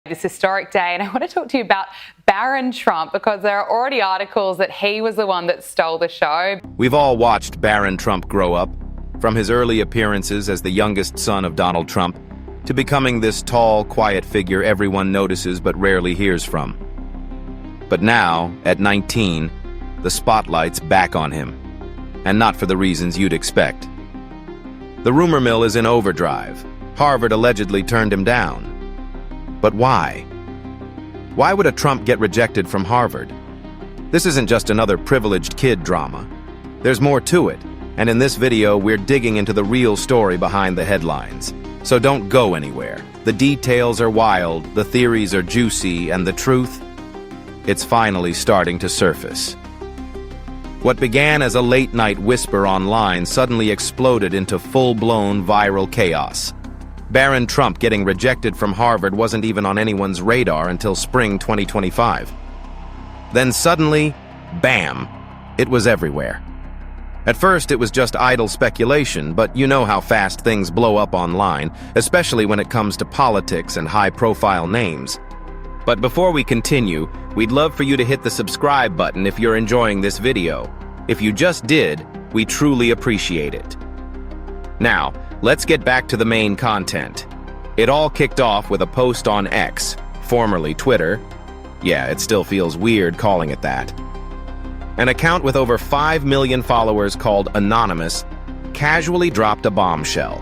This historic day, and I want to talk to you about Barron Trump because there are already articles that he was the one that stole the show. We've all watched Barron Trump grow up, from his early appearances as the youngest son of Donald Trump to becoming this tall, quiet figure everyone notices but rarely hears from. But now, at 19, the spotlight's back on him, and not for the reasons you'd expect. The rumor mill is in overdrive. Harvard allegedly turned him down. But why? Why would a Trump get rejected from Harvard? This isn't just another privileged kid drama. There's more to it, and in this video we're digging into the real story behind the headlines. So don't go anywhere. The details are wild, the theories are juicy, and the truth? It's finally starting to surface. What began as a late-night whisper online suddenly exploded into full-blown viral chaos. Barron Trump getting rejected from Harvard wasn't even on anyone's radar until spring 2025. Then suddenly, bam, it was everywhere. At first, it was just idle speculation, but you know how fast things blow up online, especially when it comes to politics and high-profile names. But before we continue, we'd love for you to hit the subscribe button if you're enjoying this video. If you just did, we truly appreciate it. Now, let's get back to the main content. It all kicked off with a post on X, formerly Twitter. Yeah, it still feels weird calling it that. An account with over 5 million followers called Anonymous casually dropped a bombshell.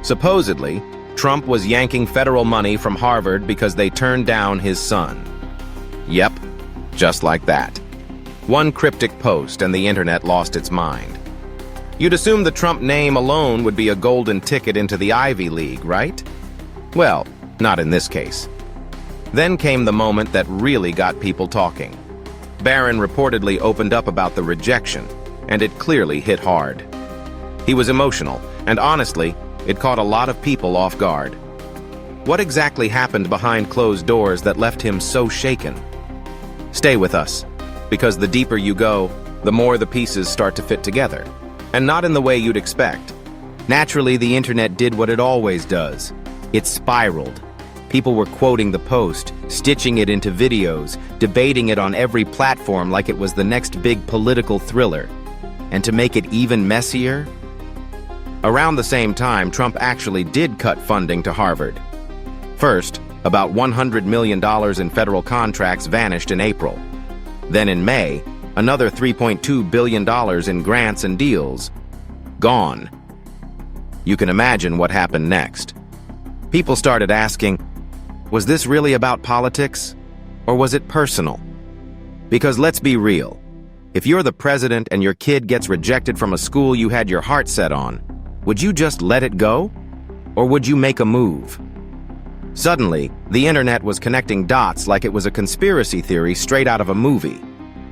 Supposedly, Trump was yanking federal money from Harvard because they turned down his son. Yep, just like that. One cryptic post and the internet lost its mind. You'd assume the Trump name alone would be a golden ticket into the Ivy League, right? Well, not in this case. Then came the moment that really got people talking. Barron reportedly opened up about the rejection, and it clearly hit hard. He was emotional, and honestly, it caught a lot of people off guard. What exactly happened behind closed doors that left him so shaken? Stay with us, because the deeper you go, the more the pieces start to fit together. And not in the way you'd expect. Naturally, the internet did what it always does. It spiraled. People were quoting the post, stitching it into videos, debating it on every platform like it was the next big political thriller. And to make it even messier, around the same time, Trump actually did cut funding to Harvard. First, about $100 million in federal contracts vanished in April. Then in May, another $3.2 billion in grants and deals. Gone. You can imagine what happened next. People started asking, was this really about politics? Or was it personal? Because let's be real. If you're the president and your kid gets rejected from a school you had your heart set on, would you just let it go? Or would you make a move? Suddenly, the internet was connecting dots like it was a conspiracy theory straight out of a movie.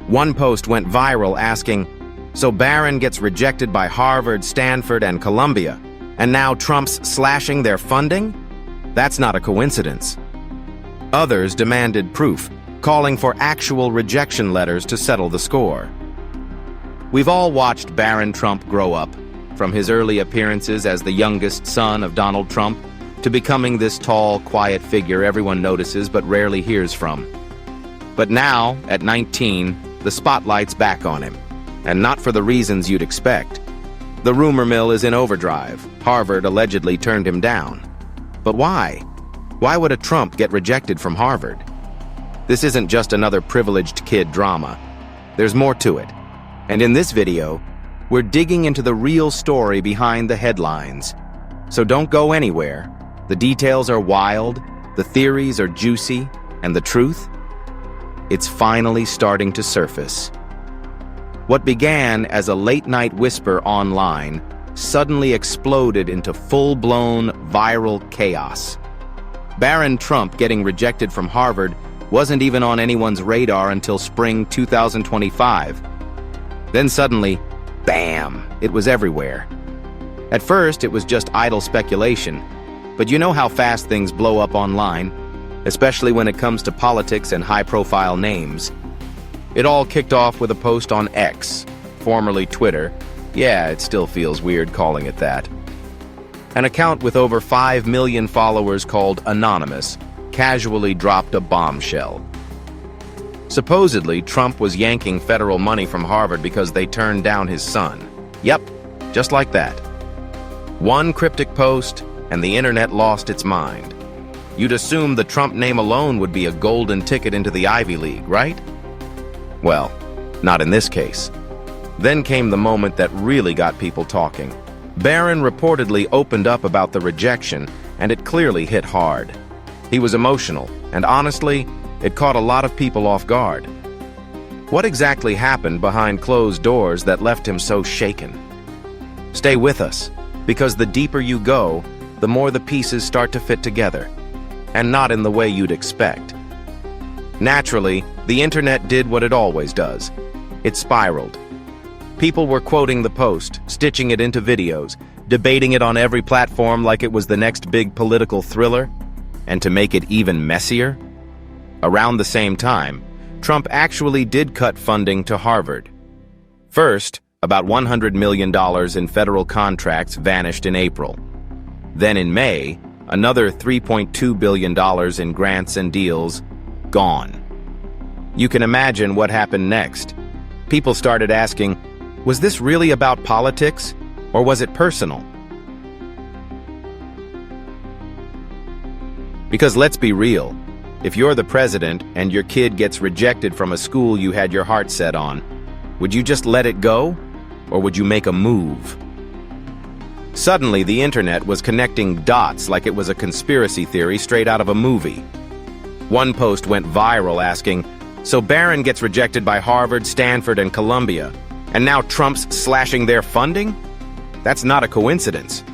One post went viral asking, so Barron gets rejected by Harvard, Stanford, and Columbia, and now Trump's slashing their funding? That's not a coincidence. Others demanded proof, calling for actual rejection letters to settle the score. We've all watched Barron Trump grow up, from his early appearances as the youngest son of Donald Trump to becoming this tall, quiet figure everyone notices but rarely hears from. But now, at 19, the spotlight's back on him, and not for the reasons you'd expect. The rumor mill is in overdrive. Harvard allegedly turned him down. But why? Why would a Trump get rejected from Harvard? This isn't just another privileged kid drama. There's more to it. And in this video, we're digging into the real story behind the headlines. So don't go anywhere. The details are wild, the theories are juicy, and the truth? It's finally starting to surface. What began as a late-night whisper online suddenly exploded into full-blown viral chaos. Barron Trump getting rejected from Harvard wasn't even on anyone's radar until spring 2025. Then suddenly, bam, it was everywhere. At first, it was just idle speculation, but you know how fast things blow up online, especially when it comes to politics and high-profile names. It all kicked off with a post on X, formerly Twitter. Yeah, it still feels weird calling it that. An account with over 5 million followers called Anonymous casually dropped a bombshell. Supposedly, Trump was yanking federal money from Harvard because they turned down his son. Yep, just like that. One cryptic post, and the internet lost its mind. You'd assume the Trump name alone would be a golden ticket into the Ivy League, right? Well, not in this case. Then came the moment that really got people talking. Barron reportedly opened up about the rejection, and it clearly hit hard. He was emotional, and honestly, it caught a lot of people off guard. What exactly happened behind closed doors that left him so shaken? Stay with us, because the deeper you go, the more the pieces start to fit together, and not in the way you'd expect. Naturally, the internet did what it always does. It spiraled. People were quoting the post, stitching it into videos, debating it on every platform like it was the next big political thriller. And to make it even messier, around the same time, Trump actually did cut funding to Harvard. First, about $100 million in federal contracts vanished in April. Then in May, another $3.2 billion in grants and deals, gone. You can imagine what happened next. People started asking, was this really about politics, or was it personal? Because let's be real, if you're the president and your kid gets rejected from a school you had your heart set on, would you just let it go, or would you make a move? Suddenly, the internet was connecting dots like it was a conspiracy theory straight out of a movie. One post went viral asking, so Barron gets rejected by Harvard, Stanford, and Columbia, and now Trump's slashing their funding? That's not a coincidence.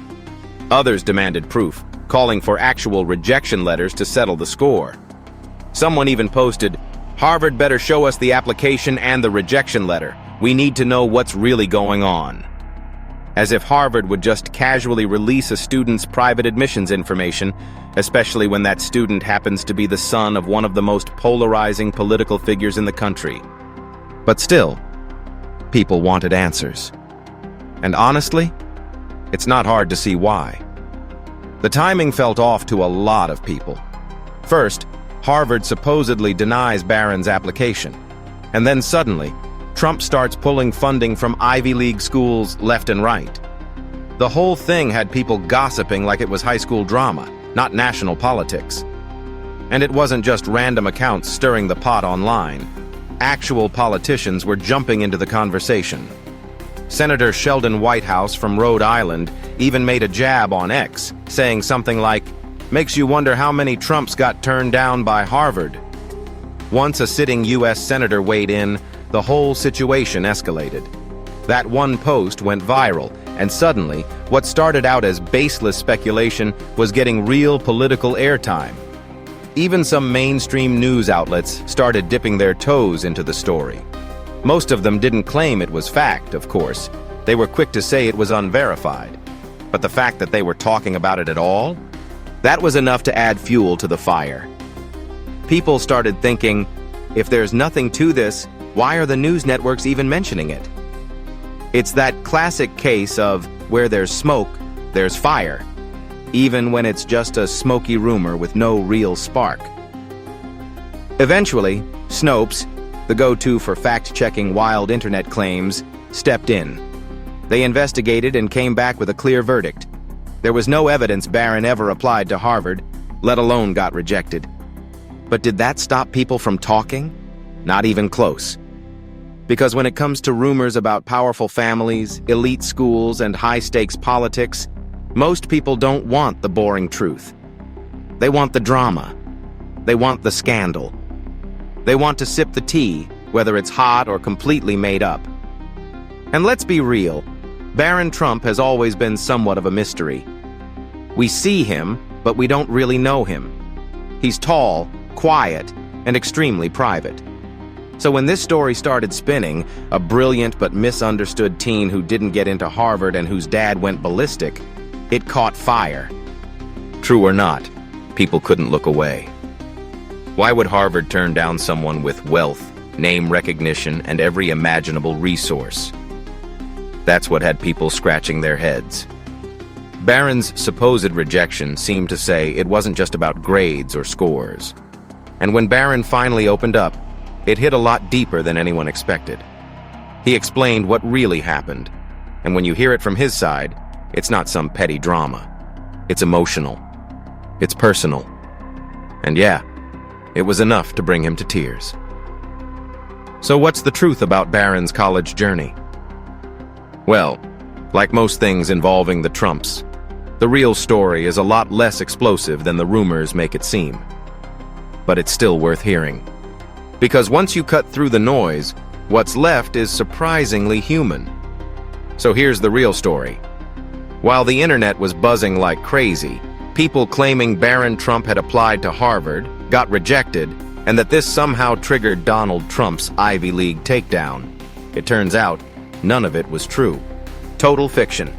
Others demanded proof, calling for actual rejection letters to settle the score. Someone even posted, Harvard better show us the application and the rejection letter. We need to know what's really going on. As if Harvard would just casually release a student's private admissions information, especially when that student happens to be the son of one of the most polarizing political figures in the country. But still, people wanted answers. And honestly, it's not hard to see why. The timing felt off to a lot of people. First, Harvard supposedly denies Barron's application. And then suddenly, Trump starts pulling funding from Ivy League schools left and right. The whole thing had people gossiping like it was high school drama, not national politics. And it wasn't just random accounts stirring the pot online. Actual politicians were jumping into the conversation. Senator Sheldon Whitehouse from Rhode Island even made a jab on X, saying something like, "Makes you wonder how many Trumps got turned down by Harvard." Once a sitting U.S. senator weighed in, the whole situation escalated. That one post went viral, and suddenly, what started out as baseless speculation was getting real political airtime. Even some mainstream news outlets started dipping their toes into the story. Most of them didn't claim it was fact, of course. They were quick to say it was unverified. But the fact that they were talking about it at all? That was enough to add fuel to the fire. People started thinking, if there's nothing to this, why are the news networks even mentioning it? It's that classic case of where there's smoke, there's fire, even when it's just a smoky rumor with no real spark. Eventually, Snopes, the go-to for fact-checking wild internet claims, stepped in. They investigated and came back with a clear verdict. There was no evidence Barron ever applied to Harvard, let alone got rejected. But did that stop people from talking? Not even close. Because when it comes to rumors about powerful families, elite schools, and high-stakes politics, most people don't want the boring truth. They want the drama. They want the scandal. They want to sip the tea, whether it's hot or completely made up. And let's be real, Barron Trump has always been somewhat of a mystery. We see him, but we don't really know him. He's tall, quiet, and extremely private. So when this story started spinning, a brilliant but misunderstood teen who didn't get into Harvard and whose dad went ballistic, it caught fire. True or not, people couldn't look away. Why would Harvard turn down someone with wealth, name recognition, and every imaginable resource? That's what had people scratching their heads. Barron's supposed rejection seemed to say it wasn't just about grades or scores. And when Barron finally opened up, it hit a lot deeper than anyone expected. He explained what really happened, and when you hear it from his side, it's not some petty drama. It's emotional. It's personal. And yeah, it was enough to bring him to tears. So what's the truth about Barron's college journey? Well, like most things involving the Trumps, the real story is a lot less explosive than the rumors make it seem. But it's still worth hearing. Because once you cut through the noise, what's left is surprisingly human. So here's the real story. While the internet was buzzing like crazy, people claiming Barron Trump had applied to Harvard, got rejected, and that this somehow triggered Donald Trump's Ivy League takedown. It turns out, none of it was true. Total fiction.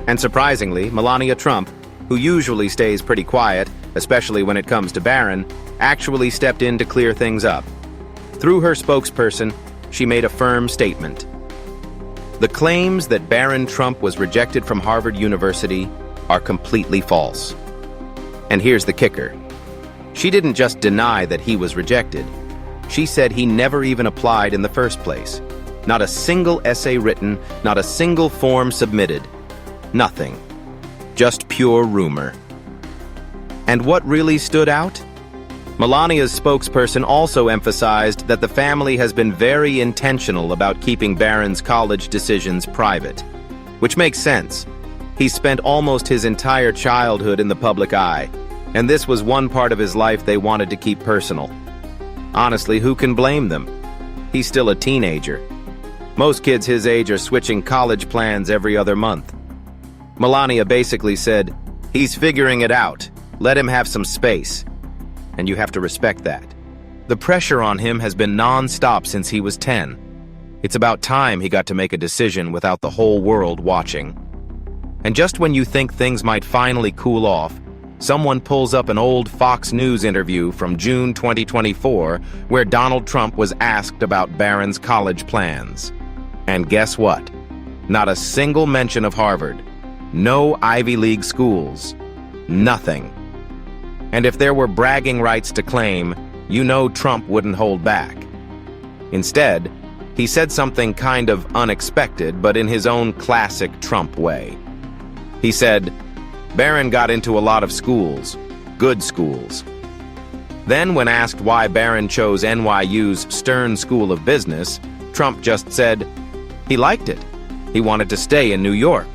And surprisingly, Melania Trump, who usually stays pretty quiet, especially when it comes to Barron, actually stepped in to clear things up. Through her spokesperson, she made a firm statement. The claims that Barron Trump was rejected from Harvard University are completely false. And here's the kicker. She didn't just deny that he was rejected. She said he never even applied in the first place. Not a single essay written, not a single form submitted. Nothing. Just pure rumor. And what really stood out? Melania's spokesperson also emphasized that the family has been very intentional about keeping Barron's college decisions private. Which makes sense. He spent almost his entire childhood in the public eye, and this was one part of his life they wanted to keep personal. Honestly, who can blame them? He's still a teenager. Most kids his age are switching college plans every other month. Melania basically said, "He's figuring it out. Let him have some space." And you have to respect that. The pressure on him has been non-stop since he was 10. It's about time he got to make a decision without the whole world watching. And just when you think things might finally cool off, someone pulls up an old Fox News interview from June 2024 where Donald Trump was asked about Barron's college plans. And guess what? Not a single mention of Harvard. No Ivy League schools. Nothing. And if there were bragging rights to claim, you know Trump wouldn't hold back. Instead, he said something kind of unexpected, but in his own classic Trump way. He said, Barron got into a lot of schools, good schools. Then when asked why Barron chose NYU's Stern School of Business, Trump just said, he liked it. He wanted to stay in New York.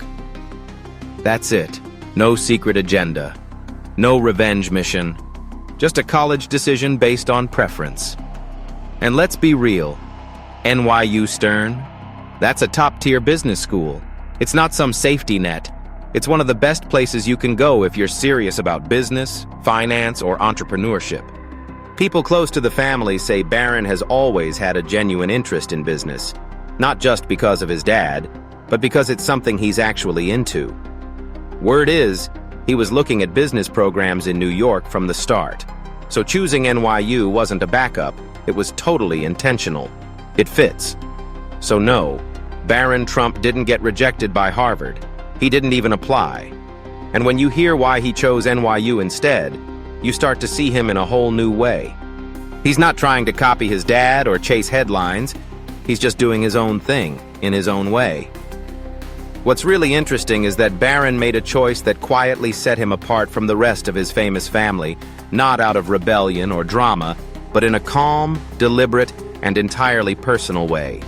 That's it. No secret agenda. No revenge mission. Just a college decision based on preference. And let's be real. NYU Stern? That's a top-tier business school. It's not some safety net. It's one of the best places you can go if you're serious about business, finance, or entrepreneurship. People close to the family say Barron has always had a genuine interest in business. Not just because of his dad, but because it's something he's actually into. Word is, he was looking at business programs in New York from the start. So choosing NYU wasn't a backup, it was totally intentional. It fits. So no, Barron Trump didn't get rejected by Harvard. He didn't even apply. And when you hear why he chose NYU instead, you start to see him in a whole new way. He's not trying to copy his dad or chase headlines. He's just doing his own thing, in his own way. What's really interesting is that Barron made a choice that quietly set him apart from the rest of his famous family, not out of rebellion or drama, but in a calm, deliberate, and entirely personal way.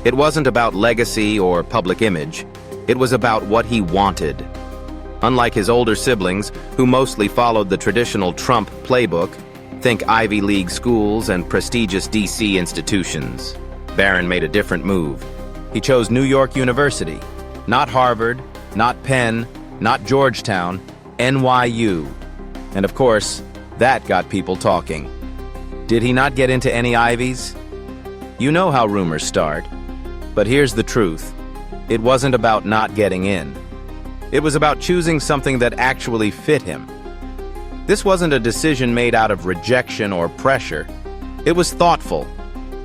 It wasn't about legacy or public image. It was about what he wanted. Unlike his older siblings, who mostly followed the traditional Trump playbook, think Ivy League schools and prestigious DC institutions, Barron made a different move. He chose New York University. Not Harvard, not Penn, not Georgetown, NYU. And of course, that got people talking. Did he not get into any Ivies? You know how rumors start. But here's the truth. It wasn't about not getting in. It was about choosing something that actually fit him. This wasn't a decision made out of rejection or pressure. It was thoughtful,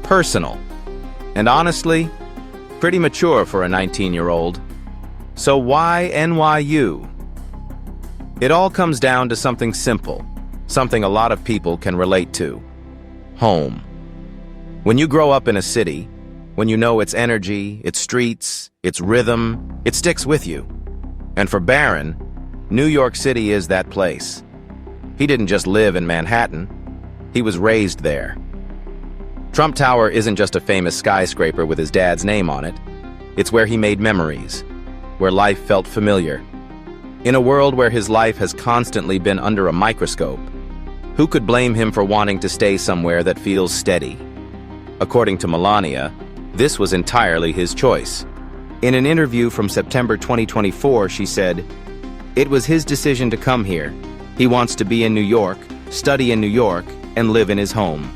personal, and honestly, pretty mature for a 19-year-old. So why NYU? It all comes down to something simple, something a lot of people can relate to. Home. When you grow up in a city, when you know its energy, its streets, its rhythm, it sticks with you. And for Barron, New York City is that place. He didn't just live in Manhattan, he was raised there. Trump Tower isn't just a famous skyscraper with his dad's name on it. It's where he made memories, where life felt familiar. In a world where his life has constantly been under a microscope, who could blame him for wanting to stay somewhere that feels steady? According to Melania, this was entirely his choice. In an interview from September 2024, she said, "It was his decision to come here. He wants to be in New York, study in New York, and live in his home."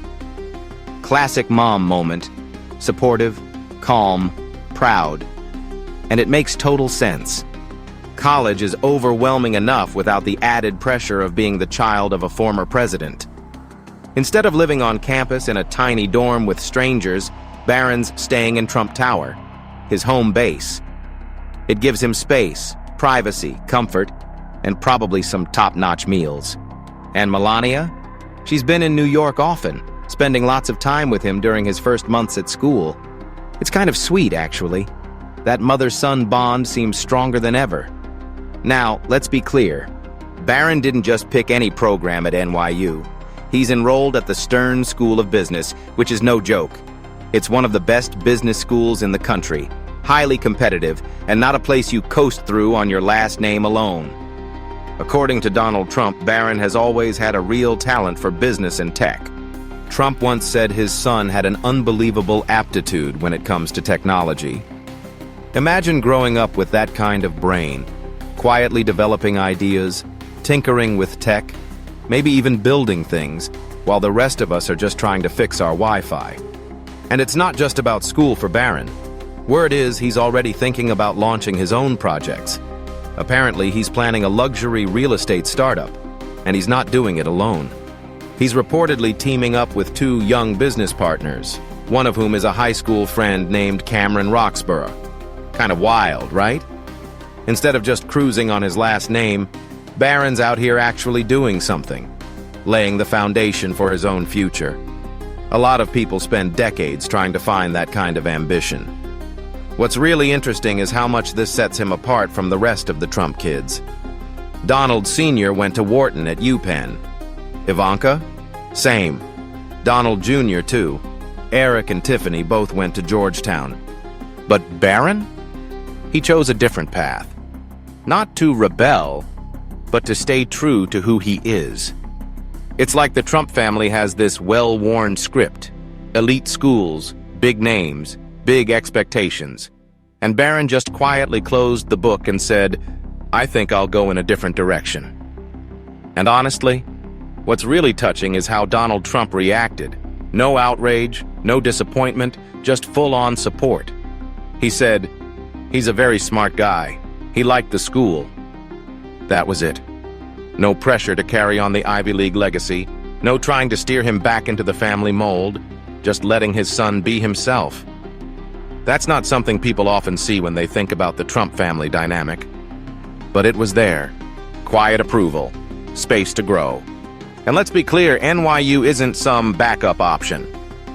Classic mom moment, supportive, calm, proud. And it makes total sense. College is overwhelming enough without the added pressure of being the child of a former president. Instead of living on campus in a tiny dorm with strangers, Barron's staying in Trump Tower, his home base. It gives him space, privacy, comfort, and probably some top-notch meals. And Melania? She's been in New York often, spending lots of time with him during his first months at school. It's kind of sweet, actually. That mother-son bond seems stronger than ever. Now, let's be clear. Barron didn't just pick any program at NYU. He's enrolled at the Stern School of Business, which is no joke. It's one of the best business schools in the country, highly competitive, and not a place you coast through on your last name alone. According to Donald Trump, Barron has always had a real talent for business and tech. Trump once said his son had an unbelievable aptitude when it comes to technology. Imagine growing up with that kind of brain, quietly developing ideas, tinkering with tech, maybe even building things, while the rest of us are just trying to fix our Wi-Fi. And it's not just about school for Barron. Word is he's already thinking about launching his own projects. Apparently, he's planning a luxury real estate startup, and he's not doing it alone. He's reportedly teaming up with two young business partners, one of whom is a high school friend named Cameron Roxborough. Kind of wild, right? Instead of just cruising on his last name, Barron's out here actually doing something, laying the foundation for his own future. A lot of people spend decades trying to find that kind of ambition. What's really interesting is how much this sets him apart from the rest of the Trump kids. Donald Sr. went to Wharton at UPenn. Ivanka? Same. Donald Jr. too. Eric and Tiffany both went to Georgetown. But Barron? He chose a different path. Not to rebel, but to stay true to who he is. It's like the Trump family has this well-worn script. Elite schools, big names, big expectations. And Barron just quietly closed the book and said, "I think I'll go in a different direction." And honestly, what's really touching is how Donald Trump reacted. No outrage, no disappointment, just full-on support. He said, "He's a very smart guy. He liked the school." That was it. No pressure to carry on the Ivy League legacy, no trying to steer him back into the family mold, just letting his son be himself. That's not something people often see when they think about the Trump family dynamic. But it was there. Quiet approval, space to grow. And let's be clear, NYU isn't some backup option.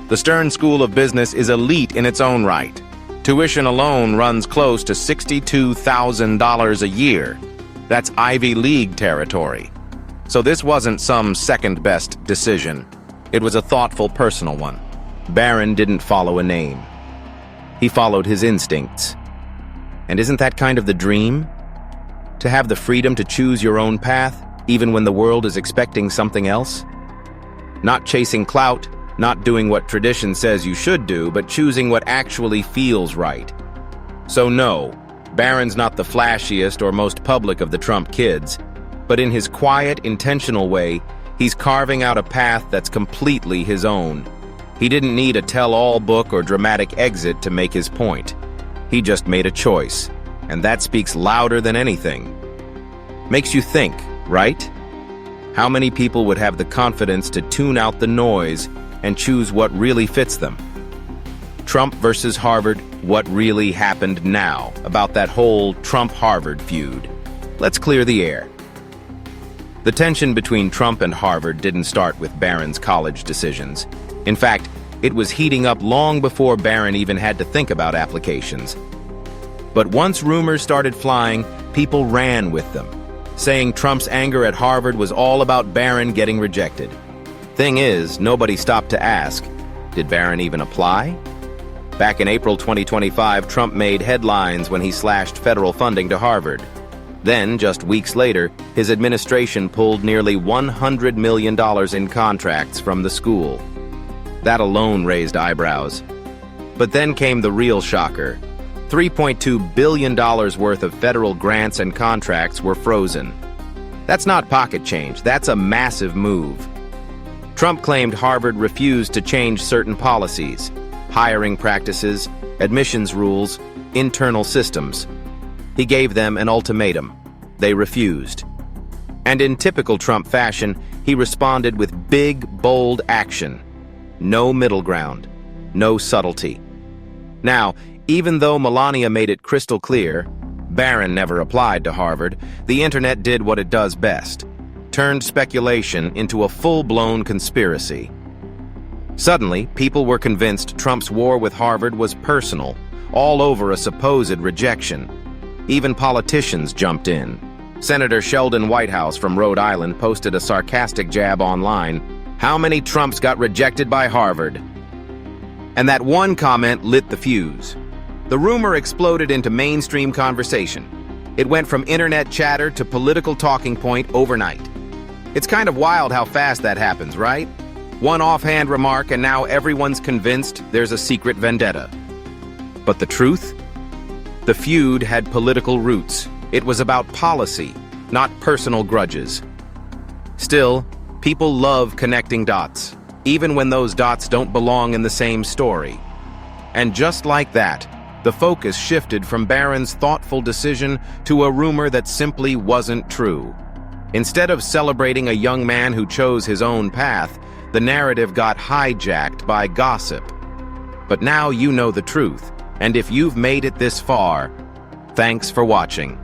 The Stern School of Business is elite in its own right. Tuition alone runs close to $62,000 a year. That's Ivy League territory. So this wasn't some second-best decision. It was a thoughtful, personal one. Barron didn't follow a name. He followed his instincts. And isn't that kind of the dream? To have the freedom to choose your own path, even when the world is expecting something else? Not chasing clout, not doing what tradition says you should do, but choosing what actually feels right. So no, Barron's not the flashiest or most public of the Trump kids, but in his quiet, intentional way, he's carving out a path that's completely his own. He didn't need a tell-all book or dramatic exit to make his point. He just made a choice, and that speaks louder than anything. Makes you think, right? How many people would have the confidence to tune out the noise and choose what really fits them? Trump versus Harvard, what really happened now about that whole Trump-Harvard feud. Let's clear the air. The tension between Trump and Harvard didn't start with Barron's college decisions. In fact, it was heating up long before Barron even had to think about applications. But once rumors started flying, people ran with them, saying Trump's anger at Harvard was all about Barron getting rejected. Thing is, nobody stopped to ask, did Barron even apply? Back in April 2025, Trump made headlines when he slashed federal funding to Harvard. Then, just weeks later, his administration pulled nearly $100 million in contracts from the school. That alone raised eyebrows. But then came the real shocker. $3.2 billion worth of federal grants and contracts were frozen. That's not pocket change, that's a massive move. Trump claimed Harvard refused to change certain policies, hiring practices, admissions rules, internal systems. He gave them an ultimatum. They refused. And in typical Trump fashion, he responded with big, bold action. No middle ground. No subtlety. Now, even though Melania made it crystal clear, Barron never applied to Harvard, the internet did what it does best. Turned speculation into a full-blown conspiracy. Suddenly, people were convinced Trump's war with Harvard was personal, all over a supposed rejection. Even politicians jumped in. Senator Sheldon Whitehouse from Rhode Island posted a sarcastic jab online, "How many Trumps got rejected by Harvard?" And that one comment lit the fuse. The rumor exploded into mainstream conversation. It went from internet chatter to political talking point overnight. It's kind of wild how fast that happens, right? One offhand remark and now everyone's convinced there's a secret vendetta. But the truth? The feud had political roots. It was about policy, not personal grudges. Still, people love connecting dots, even when those dots don't belong in the same story. And just like that, the focus shifted from Barron's thoughtful decision to a rumor that simply wasn't true. Instead of celebrating a young man who chose his own path, the narrative got hijacked by gossip. But now you know the truth, and if you've made it this far, thanks for watching.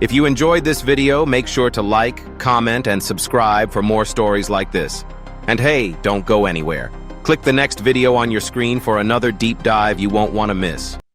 If you enjoyed this video, make sure to like, comment, and subscribe for more stories like this. And hey, don't go anywhere. Click the next video on your screen for another deep dive you won't want to miss.